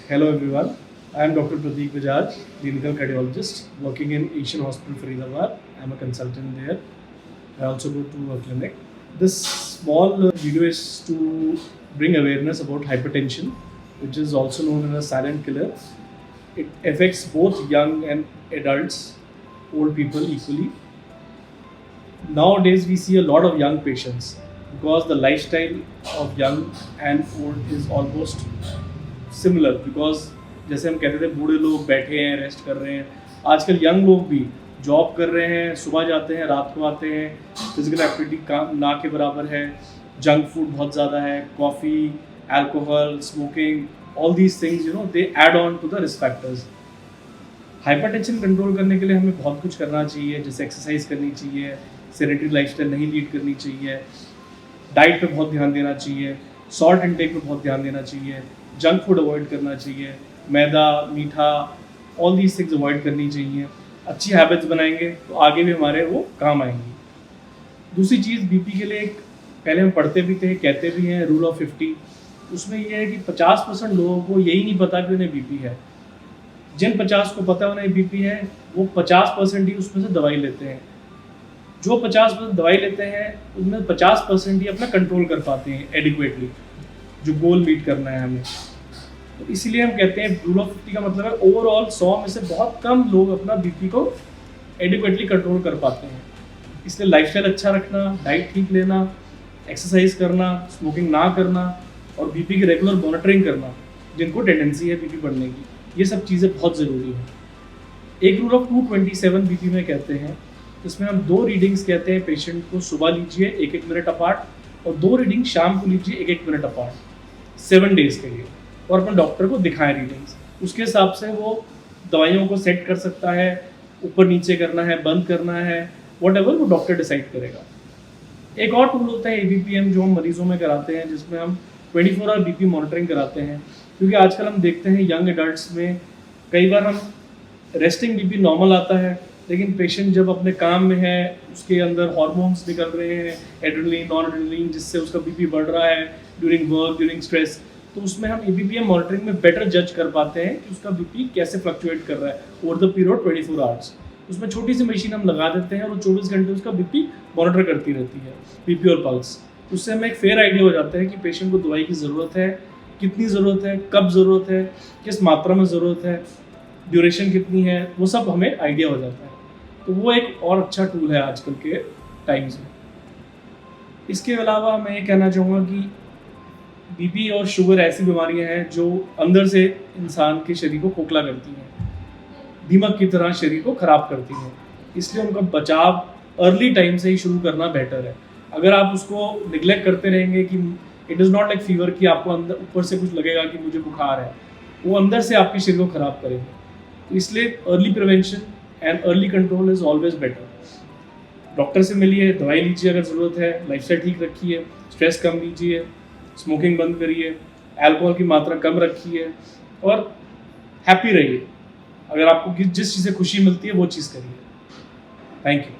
Hello everyone, I am Dr. Pradeep Bajaj, clinical cardiologist working in Asian Hospital Faridabad. I am a consultant there. I also go to a clinic. This small video is to bring awareness about hypertension, which is also known as a silent killer. It affects both young and adults, old people equally. Nowadays, we see a lot of young patients because the lifestyle of young and old is almost similar because जैसे हम कहते थे बूढ़े लोग बैठे हैं rest कर रहे हैं, आजकल यंग लोग भी जॉब कर रहे हैं, सुबह जाते हैं रात को आते हैं, फिजिकल एक्टिविटी काम ना के बराबर है, जंक फूड बहुत ज़्यादा है, coffee, alcohol, smoking, all these things they add on to the risk factors. Hypertension control करने के लिए हमें बहुत कुछ करना चाहिए, जैसे एक्सरसाइज करनी चाहिए, सेडेंटरी लाइफस्टाइल नहीं लीड करनी चाहिए, डाइट पे बहुत ध्यान देना चाहिए, सॉल्ट इंटेक पे बहुत ध्यान देना चाहिए, जंक फूड अवॉइड करना चाहिए, मैदा, मीठा, ऑल दीज थिंग्स अवॉइड करनी चाहिए। अच्छी हैबिट्स बनाएंगे तो आगे भी हमारे वो काम आएंगी। दूसरी चीज़ बीपी के लिए एक पहले हम पढ़ते भी थे, कहते भी हैं रूल ऑफ 50, उसमें ये है कि 50% लोगों को यही नहीं पता कि उन्हें बीपी है। जिन 50 को पता है उन्हें बीपी है, वो 50% ही उसमें से दवाई लेते हैं। जो 50% दवाई लेते हैं उनमें 50% ही अपना कंट्रोल कर पाते हैं एडिक्वेटली, जो गोल मीट करना है हमें। तो इसीलिए हम कहते हैं रूल ऑफ 50 का मतलब है ओवरऑल 100 में से बहुत कम लोग अपना बीपी को एडिक्वेटली कंट्रोल कर पाते हैं। इसलिए लाइफस्टाइल अच्छा रखना, डाइट ठीक लेना, एक्सरसाइज करना, स्मोकिंग ना करना और बीपी की रेगुलर मॉनिटरिंग करना, जिनको टेंडेंसी है बीपी बढ़ने की, ये सब चीज़ें बहुत ज़रूरी हैं। एक रूल ऑफ 227 बीपी में कहते हैं, इसमें हम 2 रीडिंग्स कहते हैं पेशेंट को सुबह लीजिए 1-1 मिनट अपार्ट और 2 रीडिंग शाम को लीजिए 1-1 मिनट अपार्ट 7 डेज़ के लिए, और अपने डॉक्टर को दिखाएं रीडिंग्स। उसके हिसाब से वो दवाइयों को सेट कर सकता है, ऊपर नीचे करना है, बंद करना है, व्हाटएवर वो डॉक्टर डिसाइड करेगा। एक और टूल होता है ABPM जो हम मरीजों में कराते हैं, जिसमें हम 24 आवर बीपी मॉनिटरिंग कराते हैं। क्योंकि आजकल हम देखते हैं यंग एडल्ट्स में कई बार हम रेस्टिंग बीपी नॉर्मल आता है, लेकिन पेशेंट जब अपने काम में है उसके अंदर हार्मोन्स निकल रहे हैं, एड्रेनलिन, नॉन एड्रेनलिन, जिससे उसका बीपी बढ़ रहा है ड्यूरिंग वर्क, ड्यूरिंग स्ट्रेस। तो उसमें हम ABPM मॉनिटरिंग में बेटर जज कर पाते हैं कि उसका बीपी कैसे फ्लक्चुएट कर रहा है ओवर द पीरियड 24 आवर्स। उसमें छोटी सी मशीन हम लगा देते हैं और वो 24 घंटे उसका बीपी मॉनिटर करती रहती है, बीपी और पल्स। उससे हमें एक फेयर आइडिया हो जाता है कि पेशेंट को दवाई की ज़रूरत है, कितनी ज़रूरत है, कब ज़रूरत है, किस मात्रा में ज़रूरत है, ड्यूरेशन कितनी है, वो सब हमें आइडिया हो जाता है। तो वो एक और अच्छा टूल है आजकल के टाइम्स में। इसके अलावा मैं ये कहना चाहूँगा कि बीपी और शुगर ऐसी बीमारियां हैं जो अंदर से इंसान के शरीर को खोखला करती हैं, दीमक की तरह शरीर को ख़राब करती हैं। इसलिए उनका बचाव अर्ली टाइम से ही शुरू करना बेटर है। अगर आप उसको निगलेक्ट करते रहेंगे कि it is not like fever कि आपको अंदर ऊपर से कुछ लगेगा कि मुझे बुखार है, वो अंदर से आपके शरीर को ख़राब करेंगे। तो इसलिए early prevention and early control is always better. Doctor से मिलिए, दवाई लीजिए अगर ज़रूरत है, लाइफस्टाइल ठीक रखिए, स्ट्रेस कम लीजिए, स्मोकिंग बंद करिए, अल्कोहल की मात्रा कम रखिए और हैप्पी रहिए। अगर आपको जिस चीज़ से खुशी मिलती है वो चीज़ करिए। Thank you.